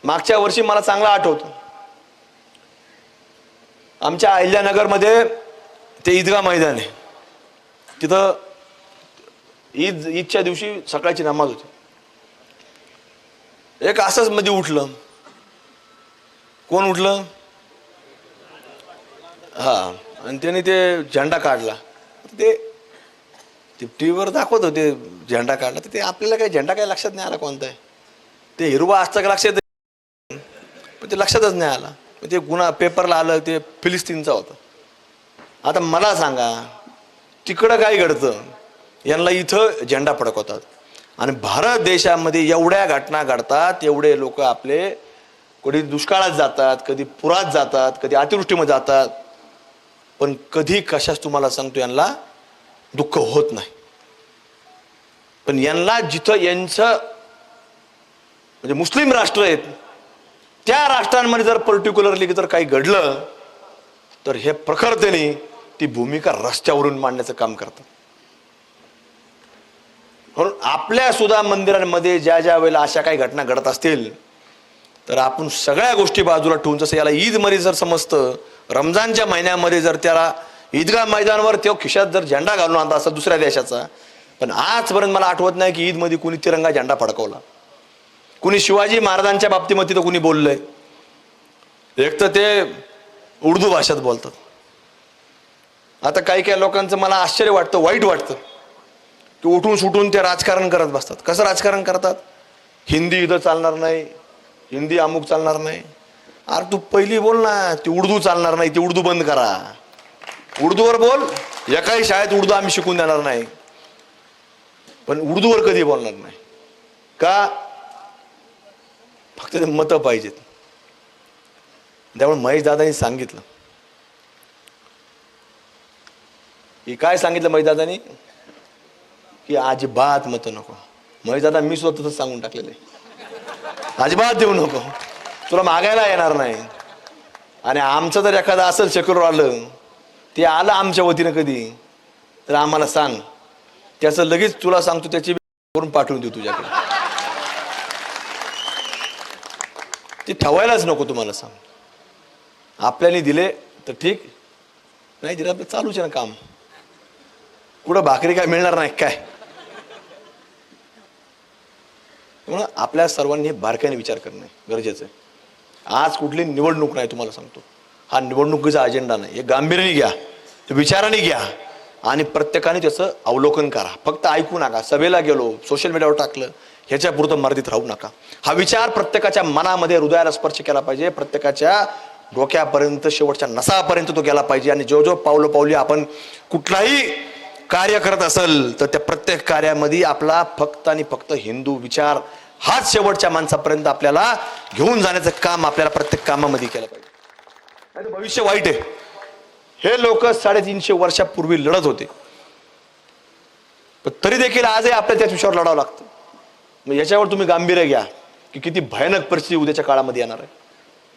मागच्या वर्षी मला चांगला आठवतं, आमच्या अहिल्यानगरमध्ये ते ईदगाह मैदान आहे, तिथं ईदच्या दिवशी सकाळची नमाज होती. एक असंच मध्ये उठलं. कोण उठलं? हा, आणि त्याने ते झेंडा काढला. ते टीव्हीवर दाखवत होते झेंडा काढला, तर ते आपल्याला काही झेंडा काही लक्षात नाही आला कोणता आहे. ते हिरवा असतं का लक्षात, पण ते लक्षातच नाही आला. ते गुन्हा पेपरला आलं, ते फिलिस्तीनचा होता. आता मला सांगा, तिकडं काय घडतं, यांना इथं झेंडा फडकवतात. आणि भारत देशामध्ये एवढ्या घटना घडतात, एवढे लोक आपले कधी दुष्काळात जातात, कधी पुरात जातात, कधी अतिवृष्टीमध्ये जातात, पण कधी कशाच तुम्हाला सांगतो यांना दुःख होत नाही. पण यांना जिथं यांचं म्हणजे मुस्लिम राष्ट्र आहेत, त्या राष्ट्रांमध्ये जर पर्टिक्युलरली जर काही घडलं, तर हे प्रखरतेने ती भूमिका रस्त्यावरून मांडण्याचं काम करतात. म्हणून आपल्या सुद्धा मंदिरांमध्ये ज्या ज्या वेळेला अशा काही घटना घडत असतील, तर आपण सगळ्या गोष्टी बाजूला ठेवून, जसं याला ईदमध्ये जर समजतं, रमजानच्या महिन्यामध्ये जर त्याला ईदगाह मैदानावर तो खिशात जर झेंडा घालून आणता असं दुसऱ्या देशाचा, पण आजपर्यंत मला आठवत नाही की ईदमध्ये कुणी तिरंगा झेंडा फडकवला. कुणी शिवाजी महाराजांच्या बाबतीमध्ये तर कुणी बोललंय. एक तर ते उर्दू भाषेत बोलतात. आता काही काही लोकांचं मला आश्चर्य वाटतं, वाईट वाटतं की उठून सुटून ते राजकारण करत बसतात. कसं राजकारण करतात? हिंदी इथं चालणार नाही, हिंदी अमुक चालणार नाही. अरे तू पहिली बोल ना, ती उर्दू चालणार नाही, ती उर्दू बंद करा, उर्दूवर बोल. एकाही शाळेत उर्दू आम्ही शिकून देणार नाही, पण उर्दूवर कधी बोलणार नाही का? फक्त ते मतं पाहिजेत. त्यामुळे महेश दादांनी सांगितलं की, काय सांगितलं महेश दादांनी, की अजिबात मतं नको. महेश दादा मी सुद्धा तसंच सांगून टाकलेलं आहे, अजिबात देऊ नको, तुला मागायला येणार नाही. आणि आमचं जर एखादं असं सेक्युलर आलं, ते आलं आमच्या वतीनं कधी, तर आम्हाला सांग, त्याचं लगेच तुला सांगतो, त्याची करून पाठवून देऊ तुझ्याकडे. ते ठेवायलाच नको. तुम्हाला सांग, आपल्याने दिले तर ठीक, नाही दिलं तर चालूच आहे ना काम. कुठं भाकरी काय मिळणार नाही काय? म्हणून आपल्या सर्वांनी बारकाईने विचार करणं गरजेचं आहे. आज कुठली निवडणूक नाही, तुम्हाला सांगतो, हा निवडणुकीचा अजेंडा नाही. हे गांभीर्याने घ्या, विचाराने घ्या, आणि प्रत्येकाने त्याचं अवलोकन करा. फक्त ऐकू नका. सभेला गेलो, सोशल मीडियावर टाकलं, ह्याच्या पुरतं मर्यादित राहू नका. हा विचार प्रत्येकाच्या मनामध्ये, हृदयाला स्पर्श केला पाहिजे, प्रत्येकाच्या डोक्यापर्यंत, शेवटच्या नसापर्यंत तो गेला पाहिजे. आणि जो पावली आपण कुठलाही कार्य करत असेल, तर त्या प्रत्येक कार्यामध्ये आपला फक्त आणि फक्त हिंदू विचार हाच शेवटच्या माणसापर्यंत आपल्याला घेऊन जाण्याचं काम आपल्याला प्रत्येक कामामध्ये केलं पाहिजे. भविष्य वाईट आहे. हे लोक 350 वर्षापूर्वी लढत होते, पण तरी देखील आजही आपल्याला त्याच विषयावर लढावं लागतं. मग याच्यावर तुम्ही गांभीर्य घ्या की किती भयानक परिस्थिती उद्याच्या काळामध्ये येणार आहे.